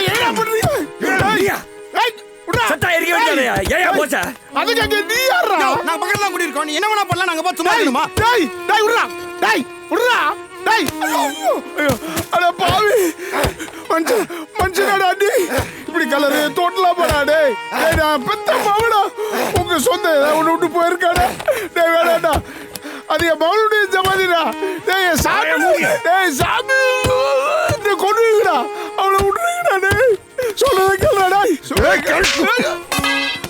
என்ன பண்றீங்க? சட்டா எரிக்க வேண்டியதையா? ஏயா போச்சா? அதுக்கு அங்க நீ யாரா? நான் பக்கத்துல தான் கூட்டிருக்கோம். நீ என்ன வேணா பண்ணலாம், நாங்க போய் சும்மா இருக்கணுமா? டேய் டேய் விடுடா. டேய் விடுடா. டேய் ஐயோ அட பாவி. மனுஷனடா நீ. இப்படி கலரு தோட்டலாம் போடா டேய். டேய் நான் பெத்த மாவடா. உங்க சொந்த உன்னை விட்டு போயிருக்காடா. டேய் வேணாடா. அது என் மகளுடைய ஜமாதிடா. டேய் சாமி. டேய் சாமி. நீ கொன்னுடா. அவளை விட்டுடா டேய். சொல்லுங்க கேளுடா.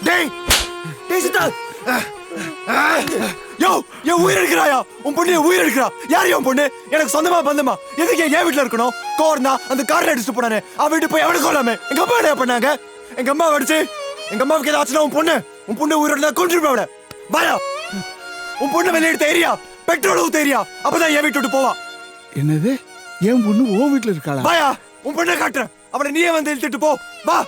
டேய் டேய் சித்தா, யோ என் உயிர் எடுக்கிறாயா? உன் பொண்ணு என் உயிர் எடுக்கிறா. யார் என் பொண்ணு? எனக்கு சொந்தமா பந்தமா? எதுக்கு என் வீட்டுல இருக்கணும்? கோர்னா அந்த கார்ல அடிச்சுட்டு போனானே, அவன் வீட்டு போய் அவனுக்கு கொள்ளாமே. எங்க அம்மா என்ன பண்ணாங்க? எங்க அம்மா அடிச்சு எங்க அம்மாவுக்கு ஏதாச்சுன்னா உன் பொண்ணு உயிரோட கொண்டுருப்பா. அவளை வாயா, உன் பொண்ணு வெளியே எடுத்த ஏரியா பெட்ரோல் ஊத்த ஏரியா. அப்பதான் என் வீட்டு விட்டு போவா. என்னது? என் பொண்ணு ஓ வீட்டுல இருக்காளா? வாயா, உன் பொண்ணை காட்டுறேன். அவளை நீயே வந்து இழுத்துட்டு போ. வா.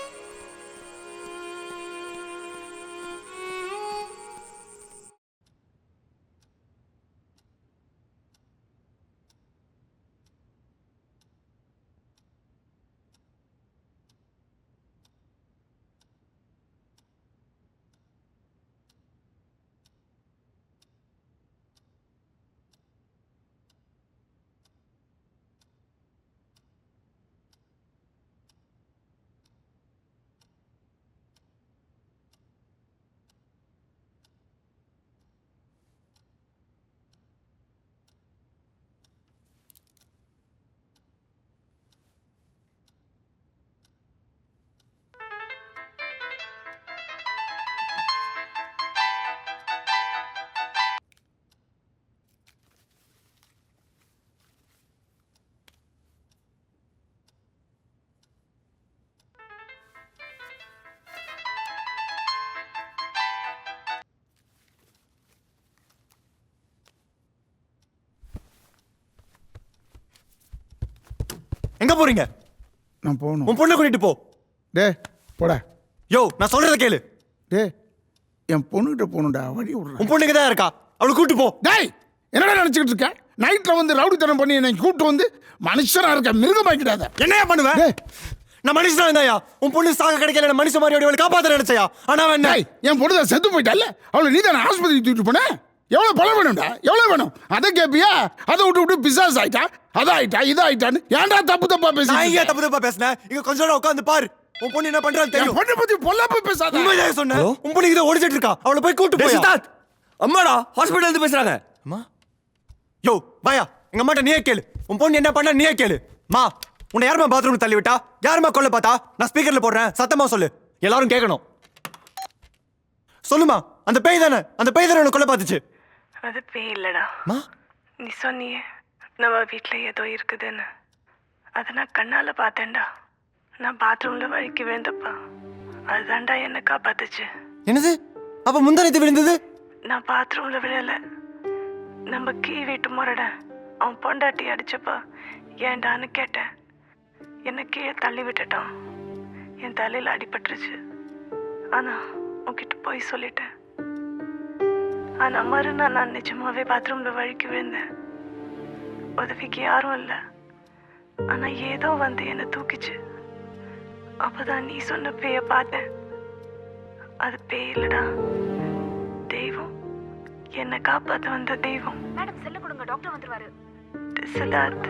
எங்க போறீங்க? நான் போகணும். உன் பொண்ணை கூட்டிட்டு போ. டேய் போடா. யோ நான் சொல்றத கேளு. டேய் என் பொண்ணுகிட்ட போகணும்டா. வழி விடுறா. உன் பொண்ணுக்கு தான் இருக்கா, அவளை கூட்டு போ. டேய் என்னடா நினைச்சுக்கிட்டு இருக்க? நைட்ல வந்து ரவுடித்தனம் பண்ணி என்னை கூப்பிட்டு வந்து மனுஷனா இருக்க மிருகமாக்கிடாத. என்னையா பண்ணுவேன்? நான் மனுஷனா இருந்தாயா? உன் பொண்ணு சாக கிடைக்கல, மனுஷ மாதிரி அவளை காப்பாத்த நினைச்சையா? ஆனா அவன் டேய் என் பொண்ணு தான் செத்து போயிட்டால, அவளை நீ தானே ஆஸ்பத்திரி தூக்கிட்டு போன. எவ்வளவு பணம் வேணும்டா? எவ்வளவு வேணும்? அதை கேப்பியா? அதை விட்டு பிசாஸ் ஆயிட்டா, அதாயிட்டா இதாயிட்டான்னு ஏன்டா தப்பு தப்பா பேசி? நான் ஏன் தப்பு தப்பா பேசினேன்? இங்க கொஞ்ச நேரம் உட்காந்து பாரு. உன் பொண்ணு என்ன பண்றான்னு தெரியும். பொண்ணை பத்தி பொல்லாப்ப பேசாத. உண்மையாக சொன்னேன். உன் பொண்ணு இதை ஓடிச்சிட்டு இருக்கா, அவளை போய் கூட்டு போய். சித்தார்த், அம்மாடா ஹாஸ்பிடல்ல இருந்து பேசுறாங்க. அம்மா யோ வாயா, எங்க அம்மாட்ட நீயே கேளு. உன் பொண்ணு என்ன பண்ணா நீயே கேளு. மா உன்னை யாருமா பாத்ரூம் தள்ளி விட்டா? யாருமா கொல்ல பார்த்தா? நான் ஸ்பீக்கர்ல போடுறேன், சத்தமா சொல்லு, எல்லாரும் கேட்கணும். சொல்லுமா, அந்த பேய் தானே உன்னை கொல்ல பார்த்துச்சு. அது பேய் இல்லடா. மா நீ சொன்னியே நம்ம வீட்டுல ஏதோ இருக்குதுன்னு, அதை நான் கண்ணால பார்த்தேன்டா. நான் பாத்ரூம்ல வழுக்கி விழுந்தப்பா அதுதான்டா என்ன காப்பாத்துச்சு. என்னது? அப்ப முந்தானத்து விழுந்தது? நான் பாத்ரூம்ல விழல, நம்ம கீ வீட்டு முறட அவன் பொண்டாட்டி அடிச்சப்பா ஏன்டான்னு கேட்டேன். என்னை கீழே தள்ளி விட்டுட்டான். என் தலையில அடிபட்டுருச்சு. ஆனா உன்கிட்ட போய் சொல்லிட்டேன். ஆனா மறுநாள் நான் நிஜமாவே பாத்ரூம்ல வழுக்கி விழுந்தேன். உதவிக்கு யாரும் இல்லை. ஆனா ஏதோ வந்து என்னை தூக்கிச்சு. அப்பதான் நீ சொன்ன பேய பார்த்தேன். அது பேய் இல்லடா, தெய்வம். என்னை காப்பாத்த வந்த தெய்வம். மேடம் செல்ல கொடுங்க, டாக்டர் வந்துருவாரு. சித்தார்த்.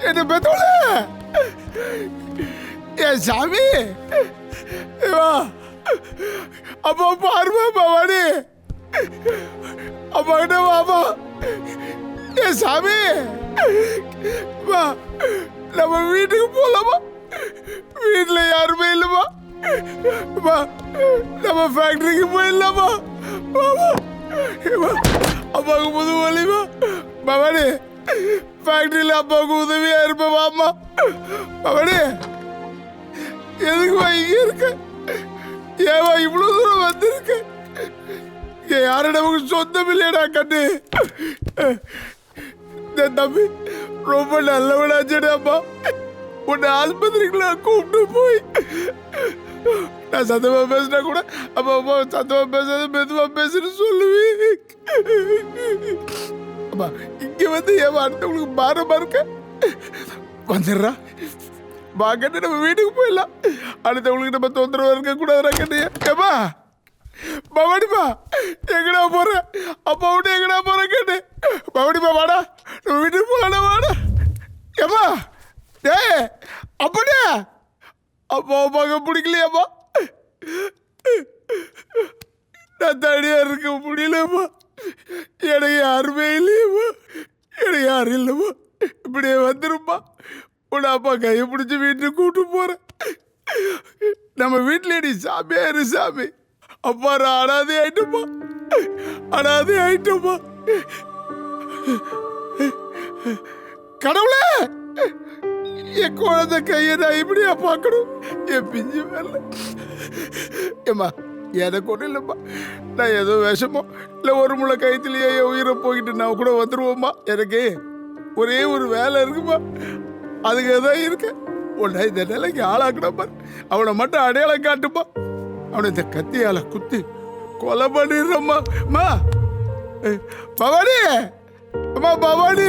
என்ன பெத்தோளே ஏ சாமி வா அப்பா பாருமா பவானி அப்பா கிட்ட வாப்பா ஏ சாமி வா நம்ம வீட்டுக்கு போலாமா வீட்டுல யாருமே இல்லைமா வா நம்ம ஃபேக்டரிக்கு போயிடலாமா வாமா அப்பாவுக்கு புது வழிமா பவானி ஃபேக்டரியில் அப்பாவுக்கு உதவியா இருப்பேன் வாமா பவானி எதுக்குமா இங்க இருக்க ஏவா இவ்வளவு தூரம் வந்திருக்க யார நமக்கு சொந்தம் இல்லையடா கண்ணு தம்பி ரொம்ப நல்லவனாச்சடாப்பா உன்னை ஆஸ்பத்திரிக்குள்ள கூப்பிட்டு போய் நான் சத்தமா பேசினா கூட அப்பா அப்பா சத்தமா பேசாத மெதுவா பேசுன்னு சொல்லுவேன் அப்பா இங்க வந்து ஏன் அடுத்தவங்களுக்கு பாரமா இருக்க வந்துடுறா வா கண்ணு நம்ம வீட்டுக்கு போயிடலாம் அடுத்தவங்களுக்கு நம்ம தொந்தரவு இருக்க கூடாதுடா கண்ணு ஏப்பா பவானிப்பா எங்கடா போற அப்பா விட்டு எங்கடா போற கேட்டு பவானிப்பா வாடா நம்ம வீட்டுக்கு போகலாம் வாடா ஏப்பா டே அப்படியே அப்பா அப்பாவுக்கு பிடிக்கலையாப்பா நான் தனியா இருக்க முடியலப்பா எனக்கு யாருமே இல்லையப்பா எனக்கு யாரும் இல்லைப்பா இப்படியே வந்துருப்பா உன் அப்பா கையை பிடிச்சி வீட்டுக்கு கூட்டு போறேன் நம்ம வீட்டில் நீ சாமியா இரு சாமி அப்பா நான் அனாதை ஆயிட்டப்பா அனாதை ஆயிட்டப்பா கடவுளே என் குழந்தை கையை நான் இப்படியா பார்க்கணும் என் பிஞ்சு மேல ஏம்மா எனக்கு ஒன்றும் இல்லைம்மா நான் ஏதோ விஷமோ இல்லை ஒரு முளை கைத்திலேயே என் உயிரை போய்கிட்டு நான் கூட வந்துடுவோம்மா எனக்கு ஒரே ஒரு வேலை இருக்குமா அதுக்கு தான் இருக்கேன் உன்னை இந்த நிலைக்கு ஆளாக்கணும்ப்பா அவனை மட்டும் அடையாளம் காட்டுப்பா அவனை இந்த கத்தியால குத்தி கொலை பண்ணிடுறம்மா பவானி அம்மா பவானி